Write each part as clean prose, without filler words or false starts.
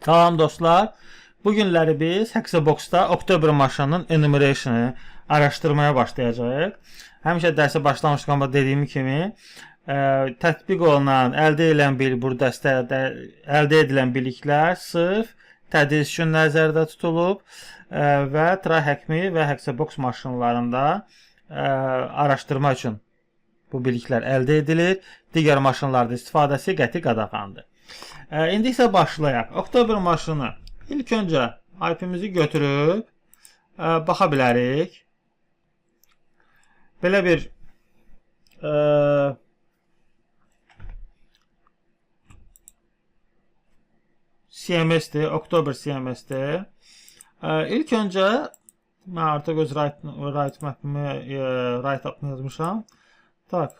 Salam dostlar. Bugünləri biz Hexabox-da Oktober maşınının enumeration'ı araşdırmaya başlayacağıq. Həmişə dərsə başlamışkən dediyim kimi tətbiq olunan, əldə edilən biliklər sırf tədris üçün nəzərdə tutulub və TryHackMe və Hexabox maşınlarında araşdırma üçün bu biliklər əldə edilir. Digər maşınlarda istifadəsi qəti qadağandır. İndi isə başlayaq. Oktober maşını. İlk öncə IP-mizi götürüb baxa bilərik. Belə bir CMS-dir, Oktober CMS-dir. İlk öncə mən artıq öz write-up'ını yazmışam. Tak.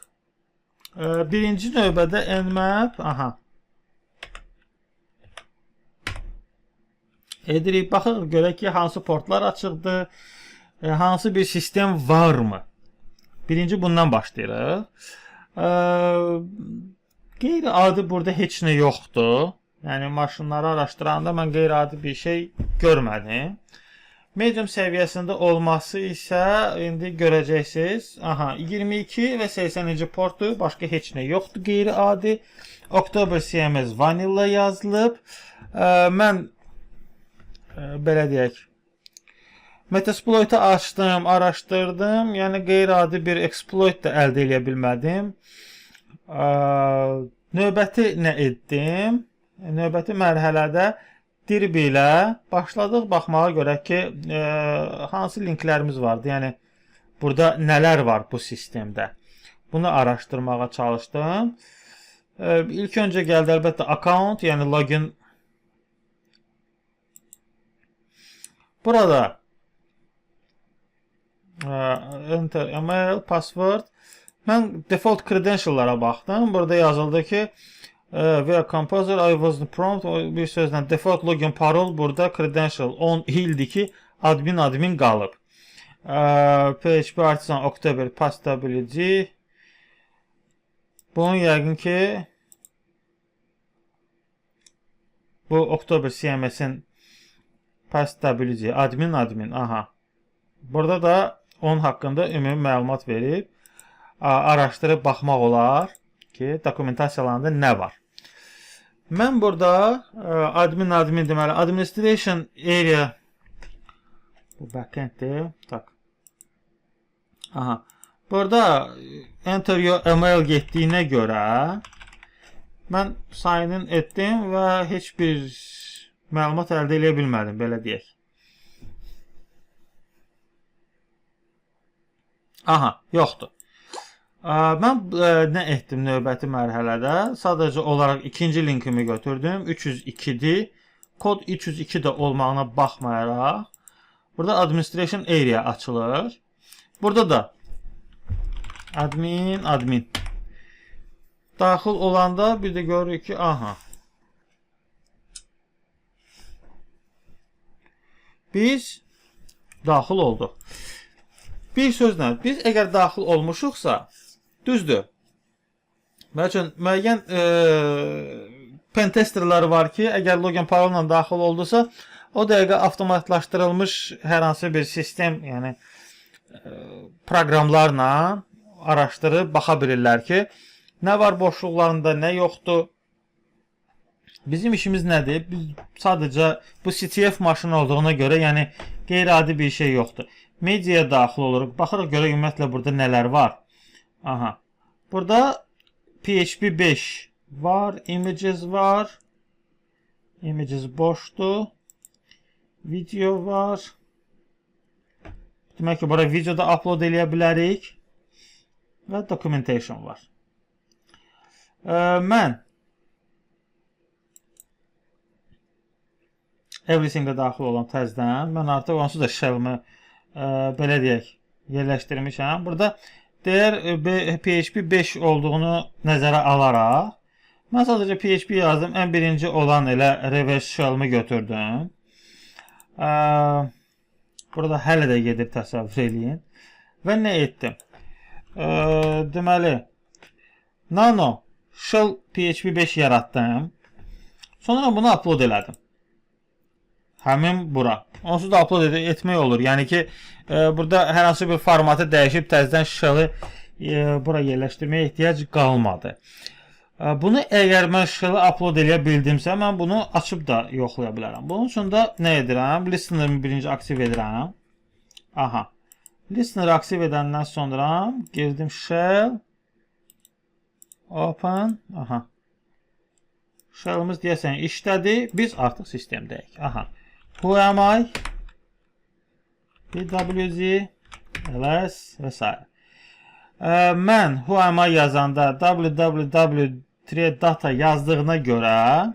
Birinci növbədə Nmap, edirik. Baxaq görək ki, hansı portlar açıqdır, hansı bir sistem varmı? Birinci bundan başlayırıq. Qeyri-adi burada heç nə yoxdur. Yəni maşınları araşdıranda mən qeyri-adi bir şey görmədim. Medium səviyyəsində olması isə indi görəcəksiniz. 22 və 80-ci portu, başqa heç nə yoxdur qeyri-adi. Oktober CMS Vanilla yazılıb. Mən belə deyək, Metasploit'ı açdım, araşdırdım. Yəni qeyri-adi bir exploit da əldə edə bilmədim. Növbəti nə etdim? Növbəti mərhələdə Dirb ilə başladıq baxmağa görək ki, hansı linklərimiz vardı. Yəni burada nələr var bu sistemdə? Bunu araşdırmağa çalışdım. İlk öncə gəldi əlbəttə account, yəni login. Burada enter email, password. Mən default credential'lara baxdım. Burada yazıldı ki via composer I was prompt, bir sözlə default login parol, burada credential 10 ildir ki admin qalıb. PHP Artisan October Pastability. Bunun yəqin ki bu October CMS'in Pastability admin. Burada da onun haqqında ümumi məlumat verib araşdırıb baxmaq olar ki, dokumentasiyalarında nə var. Mən burada admin deməli administration area, bu backenddir. Tak. Burada enter your email getdiyinə görə mən sign in etdim və heç bir məlumat əldə edə bilmədim, belə deyək. Yoxdur. Mən nə etdim növbəti mərhələdə? Sadəcə olaraq ikinci linkimi götürdüm. 302-dir. Kod 302-də olmağına baxmayaraq burada administration area açılır. Burada da admin. Daxil olanda bir də görürük ki, biz daxil olduq. Bir sözlə, biz əgər daxil olmuşuqsa, düzdür. Məsələn, müəyyən pentesterlər var ki, əgər login parolla daxil oldusa, o dəqiqə avtomatlaşdırılmış hər hansı bir sistem, yəni proqramlarla araşdırıb baxa bilirlər ki, nə var boşluqlarında, nə yoxdur. Bizim işimiz nədir? Biz sadəcə bu CTF maşını olduğuna görə, yəni qeyri-adi bir şey yoxdur. Mediaya daxil oluruq. Baxırıq görək ümumiyyətlə burada nələr var. Burada PHP 5 var, images var. Images boşdur. Video var. Demək ki, bura videoda upload eləyə bilərik. Və documentation var. Mən everything-ə daxil olan təzdən, mən artıq onsuz da shell-ımı belə deyək, yerləşdirmişəm. Burada deyər PHP 5 olduğunu nəzərə alaraq, mən sadəcə PHP yazdım, ən birinci olan elə reverse shell-ımı götürdüm. Burada hələ də gedir, təsəvvür eləyin. Və nə etdim? Deməli, nano shell PHP 5 yaratdım. Sonra bunu upload elədim. həmin bura. Onsuz da upload etmək olur. Yəni ki, burada hər hansı bir formatı dəyişib təzədən shell-i bura yerləşdirməyə ehtiyac qalmadı. Bunu əgər mən shell-i upload eləyə bildimsə, mən bunu açıb da yoxlaya bilərəm. Bunun üçün də nə edirəm? Listener-imi birinci aktiv edirəm. Aha. Listener-i aktiv edəndən sonra girdim shell. Open. Aha. Shell-ımız deyəsən işlədi. Biz artıq sistemdəyik. Aha. Who am I? PWZ, ls və s. Mən who am I yazanda www.data yazdığına görə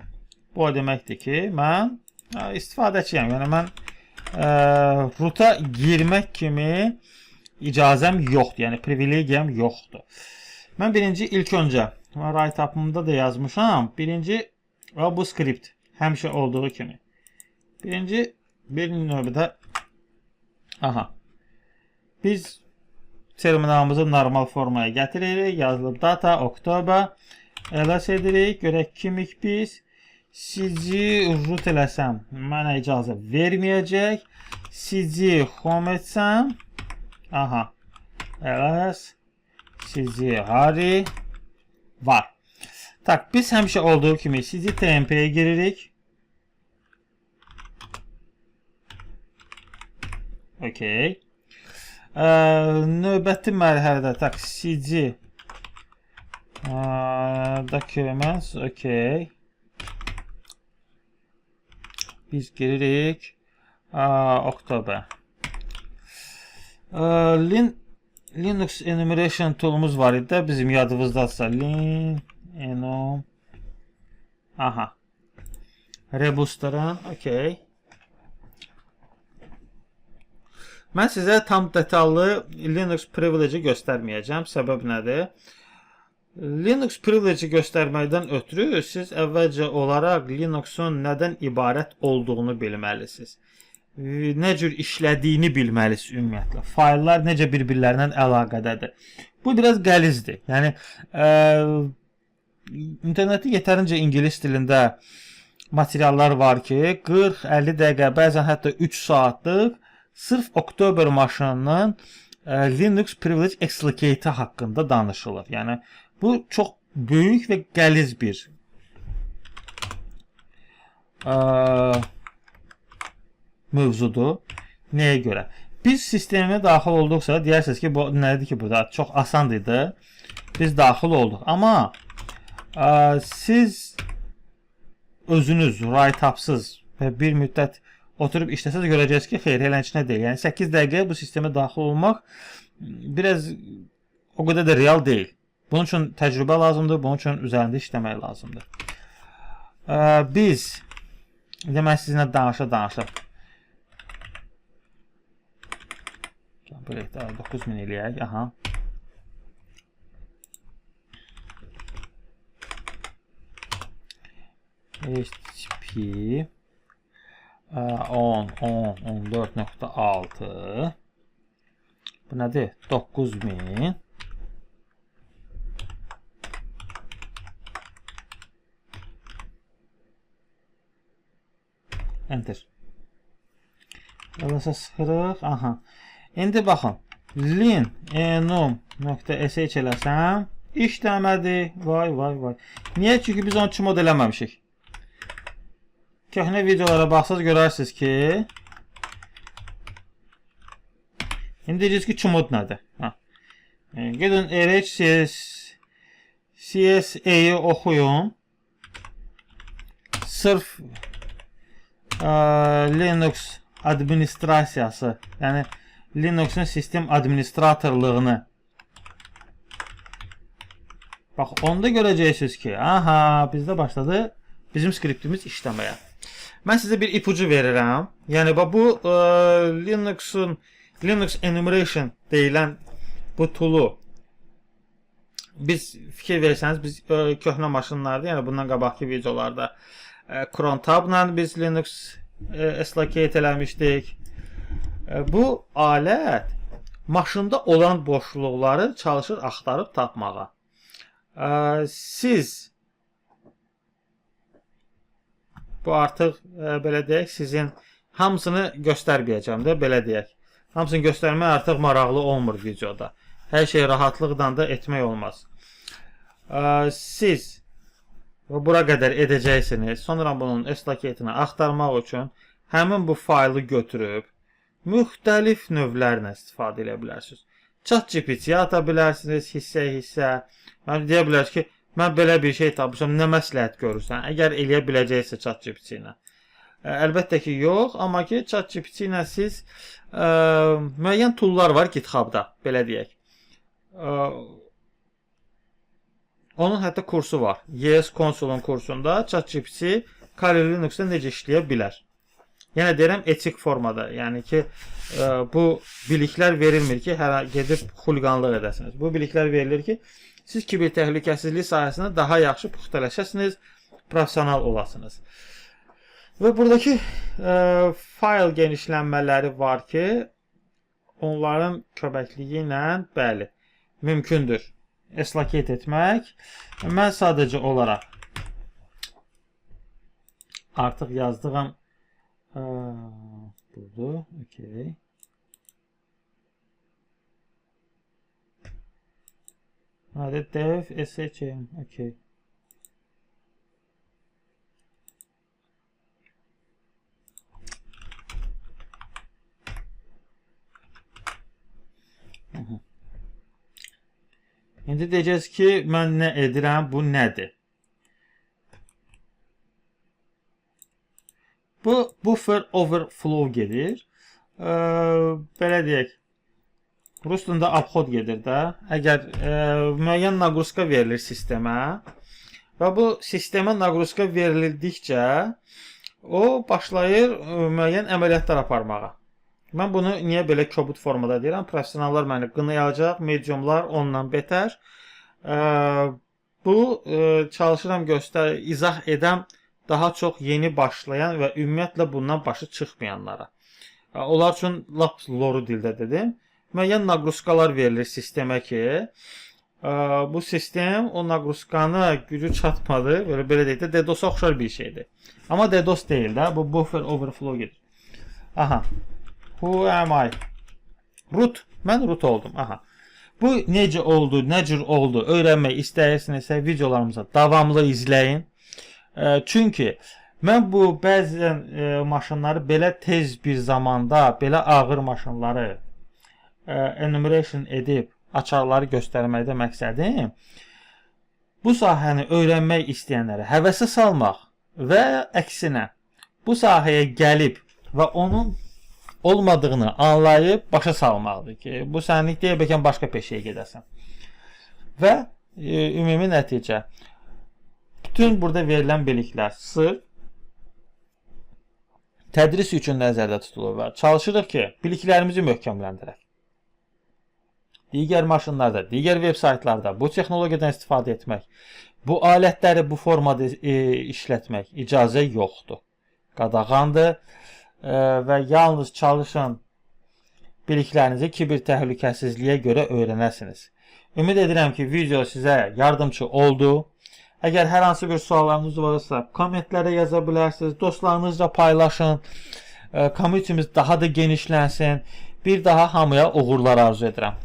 bu o deməkdir ki, mən istifadəçiyəm. Yəni mən roota girmək kimi icazəm yoxdur. Yəni privilegiyam yoxdur. Mən birinci ilk öncə write-up'ımda da yazmışam. Birinci bu skript həmişə olduğu kimi. Birinci bir növbədə biz terminalımızı normal formaya gətiririk. Yazılıb data, oktober. ls edirik. Görək kimik biz. Sizi root eləsəm mənə icazə verməyəcək. Sizi home etsəm. ls. Sizi hari. Var. Tak, biz həmişə olduğu kimi sizi tmp'ye giririk. Okey. Növbəti mərhələdə tak cg documents, okey. Biz giririk oktober. Linux enumeration tool'umuz var idi bizim yadımızdadsa. Enum. Rebooster'ın, okey. Mən sizə tam detallı Linux privilege göstərməyəcəm. Səbəb nədir? Linux privilege göstərməkdən ötürü siz əvvəlcə olaraq Linux'un nədən ibarət olduğunu bilməlisiniz. Nə cür işlədiyini bilməlisiniz ümumiyyətlə. Fayllar necə bir-birlərindən əlaqədədir. Bu biraz qəlizdir. Yəni, internetdə yetərincə ingilis dilində materiallar var ki, 40-50 dəqiqə, bəzən hətta 3 saatlıq sırf oktober maşınının Linux Privilege Explicate haqqında danışılır. Yəni, bu çox böyük və qəliz bir mövzudur. Nəyə görə? Biz sistemə daxil olduqsa, deyərsiniz ki, bu nədir ki, burada çox asan idi. Biz daxil olduq. Amma siz özünüz write-upsız və bir müddət oturub işləsəz görəcəksiniz ki, xeyr, eləncə deyil. Yəni 8 dəqiqə bu sistemə daxil olmaq biraz o qədər də real deyil. Bunun üçün təcrübə lazımdır, bunun üçün üzərində işləmək lazımdır. Biz demək sizinlə danışa. Belə 9000 eləyək. HTTP 14.6 bu nədir? 9000 enter. Ls sıxırıq. İndi baxın. Lin enum.sh eləsəm işləmədi. Vay. Niyə? Çünki biz onu çimod eləməmişik. Köhnə videolara baxsaz görərsiniz ki, indi deyəcəksiniz ki, çimod nədir? Gedin RHCSA-yi oxuyun. Sırf Linux administrasiyası, yəni Linux'un sistem administratorluğunu. Bax, onda görəcəksiniz ki, bizdə başladı bizim skriptimiz işləməyə. Mən sizə bir ipucu verirəm. Yəni, bu Linux enumeration deyilən bu tool'u biz fikir versəniz, biz köhnə maşınlarda, yəni bundan qabaqki videolarda cron tabla biz Linux explicate eləmişdik. Bu alət maşında olan boşluqları çalışır axtarıb tapmağa. Siz bu artıq belə deyək, sizin hamısını göstərməyəcəm də, belə deyək. Hamısını göstərmək artıq maraqlı olmur videoda. Hər şey rahatlıqla da etmək olmaz. Siz bura qədər edəcəksiniz. Sonra bunun S-laketini axtarmaq üçün həmin bu faylı götürüb müxtəlif növlərlə istifadə edə bilərsiniz. ChatGPT-yə ata bilərsiniz, hissə. Mən deyə bilərsiniz ki, mən belə bir şey tapmışam, nə məsləhət görürsən? Əgər eləyə biləcəksə ChatGPT ilə. Əlbəttə ki, yox, amma ki ChatGPT ilə siz müəyyən toollar var GitHub-da, belə deyək. Onun hətta kursu var. ES Consul'un kursunda ChatGPT Kali Linux'da necə işləyə bilər. Yenə deyirəm, etik formada. Yəni ki, bu biliklər verilmir ki, gedib xuliqanlıq edəsiniz. Bu biliklər verilir ki, siz kiber təhlükəsizlik sahəsində daha yaxşı puxtələşəsiniz, professional olasınız. Və buradakı fayl genişlənmələri var ki, onların köməkliyi ilə, bəli, mümkündür S-laket etmək. Mən sadəcə olaraq artıq yazdığım budur, okey. Hadi dev SHM, okey. İndi deyəcəz ki, mən nə edirəm, bu nədir? Bu buffer overflow gedir. Belə deyək, rus dilində obxod gedir də. Əgər müəyyən naqruska verilir sistemə və bu sistemə naqruska verildikcə o başlayır müəyyən əməliyyatlar aparmağa. Mən bunu niyə belə kobud formada deyirəm? Professionallar məni qınayacaq, mediumlar ondan betər. Bu çalışıram izah edəm daha çox yeni başlayan və ümumiyyətlə bundan başı çıxmayanlara. Onlar üçün lap loru dildə dedim. Müəyyən naqruskalar verilir sistemə ki, bu sistem o naqruskanı gücü çatmadı, belə deyək də DDoS-a oxşar bir şeydir. Amma DDoS deyil də, bu buffer overflow gedir. Aha. Who am I? Root. Mən root oldum. Aha. Bu necə oldu, nə cür oldu öyrənmək istəyirsinizsə videolarımıza davamlı izləyin. Çünki mən bu bəzən maşınları belə tez bir zamanda, belə ağır maşınları enumeration edib açarları göstərməkdə məqsədim bu sahəni öyrənmək istəyənlərə həvəsə salmaq və əksinə bu sahəyə gəlib və onun olmadığını anlayıb başa salmaqdır ki, bu sənlik deyil, bəlkə başqa peşəyə gedəsən. Və ümumi nəticə, bütün burada verilən biliklər sırf tədris üçün nəzərdə tutulur və çalışırıq ki, biliklərimizi möhkəmləndirək. Digər maşınlarda, digər veb saytlarda bu texnologiyadan istifadə etmək, bu alətləri bu formada işlətmək icazə yoxdur. Qadağandır və yalnız çalışın biliklərinizi kiber təhlükəsizliyə görə öyrənəsiniz. Ümid edirəm ki, video sizə yardımcı oldu. Əgər hər hansı bir suallarınız varsa, kommentlərə yaza bilərsiniz, dostlarınızla paylaşın, community'miz daha da genişlənsin. Bir daha hamıya uğurlar arzu edirəm.